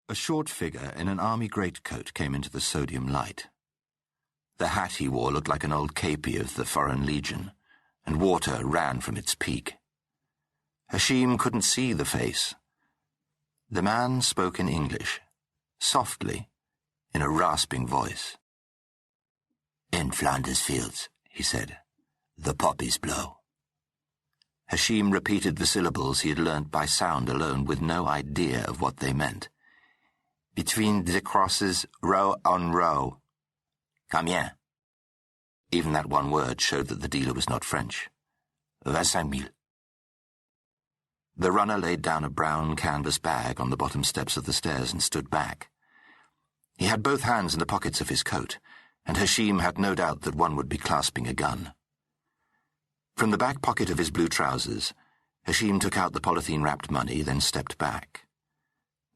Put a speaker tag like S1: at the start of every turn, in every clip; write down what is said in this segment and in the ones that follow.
S1: A short figure in an army greatcoat came into the sodium light. The hat he wore looked like an old képi of the Foreign Legion, and water ran from its peak. Hashim couldn't see the face. The man spoke in English, softly, in a rasping voice. "In Flanders fields," he said, "the poppies blow." Hashim repeated the syllables he had learnt by sound alone, with no idea of what they meant. "Between the crosses, row on row. Combien?" Even that one word showed that the dealer was not French. 25,000. The runner laid down a brown canvas bag on the bottom steps of the stairs and stood back. He had both hands in the pockets of his coat, and Hashim had no doubt that one would be clasping a gun. From the back pocket of his blue trousers, Hashim took out the polythene-wrapped money, then stepped back.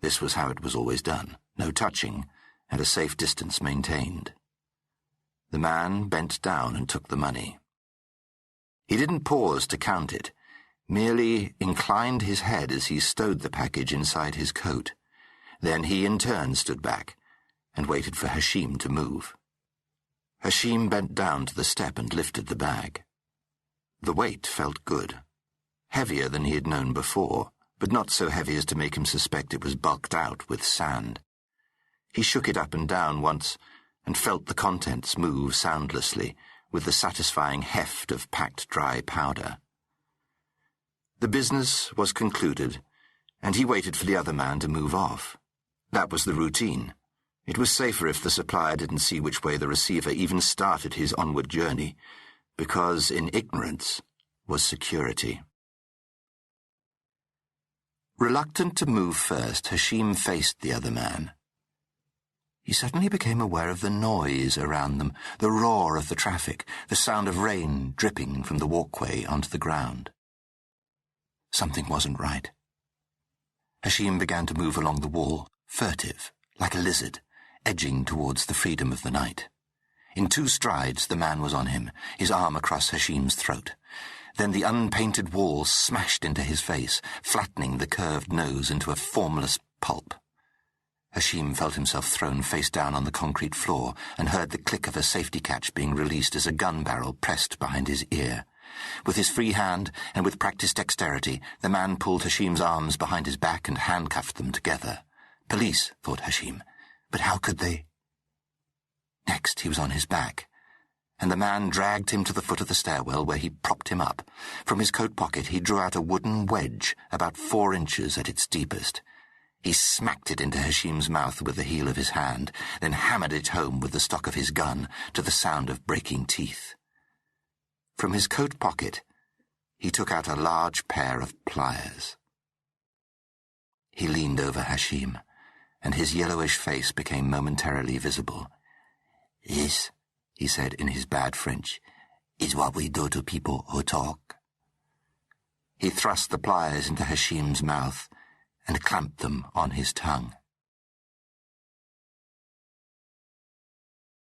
S1: This was how it was always done, no touching, and a safe distance maintained. The man bent down and took the money. He didn't pause to count it, merely inclined his head as he stowed the package inside his coat. Then he in turn stood back and waited for Hashim to move. Hashim bent down to the step and lifted the bag. The weight felt good, heavier than he had known before, but not so heavy as to make him suspect it was bulked out with sand. He shook it up and down once and felt the contents move soundlessly with the satisfying heft of packed dry powder. The business was concluded, and he waited for the other man to move off. That was the routine. It was safer if the supplier didn't see which way the receiver even started his onward journey, because in ignorance was security. Reluctant to move first, Hashim faced the other man. He suddenly became aware of the noise around them, the roar of the traffic, the sound of rain dripping from the walkway onto the ground. Something wasn't right. Hashim began to move along the wall, furtive, like a lizard, edging towards the freedom of the night. In 2 strides the man was on him, his arm across Hashim's throat. Then the unpainted wall smashed into his face, flattening the curved nose into a formless pulp. Hashim felt himself thrown face down on the concrete floor and heard the click of a safety catch being released as a gun barrel pressed behind his ear. With his free hand and with practiced dexterity, the man pulled Hashim's arms behind his back and handcuffed them together. Police, thought Hashim, but how could they? Next he was on his back, and the man dragged him to the foot of the stairwell where he propped him up. From his coat pocket he drew out a wooden wedge about 4 inches at its deepest. He smacked it into Hashim's mouth with the heel of his hand, then hammered it home with the stock of his gun to the sound of breaking teeth. From his coat pocket he took out a large pair of pliers. He leaned over Hashim, and his yellowish face became momentarily visible. "This," he said in his bad French, "is what we do to people who talk." He thrust the pliers into Hashim's mouth and clamped them on his tongue.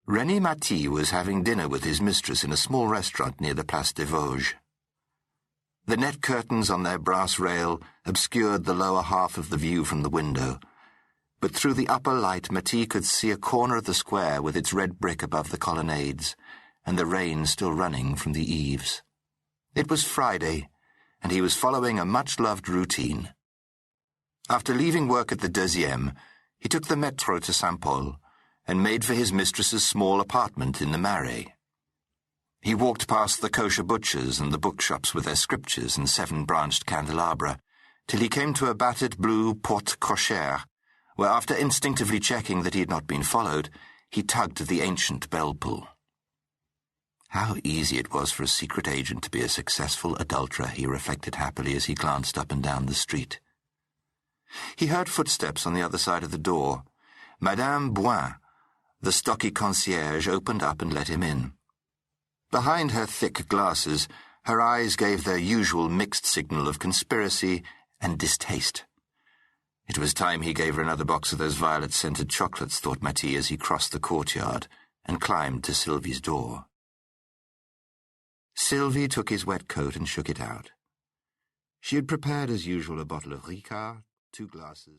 S1: René Maty was having dinner with his mistress in a small restaurant near the Place des Vosges. The net curtains on their brass rail obscured the lower half of the view from the window, but through the upper light Maty could see a corner of the square with its red brick above the colonnades, and the rain still running from the eaves. It was Friday, and he was following a much-loved routine. After leaving work at the Deuxième, he took the métro to Saint-Paul and made for his mistress's small apartment in the Marais. He walked past the kosher butchers and the bookshops with their scriptures and 7-branched candelabra, till he came to a battered blue porte cochère, where, after instinctively checking that he had not been followed, he tugged at the ancient bell-pull. How easy it was for a secret agent to be a successful adulterer, he reflected happily as he glanced up and down the street. He heard footsteps on the other side of the door. Madame Bouin, the stocky concierge, opened up and let him in. Behind her thick glasses, her eyes gave their usual mixed signal of conspiracy and distaste. It was time he gave her another box of those violet-scented chocolates, thought Maty as he crossed the courtyard and climbed to Sylvie's door. Sylvie took his wet coat and shook it out. She had prepared as usual a bottle of Ricard, 2 glasses.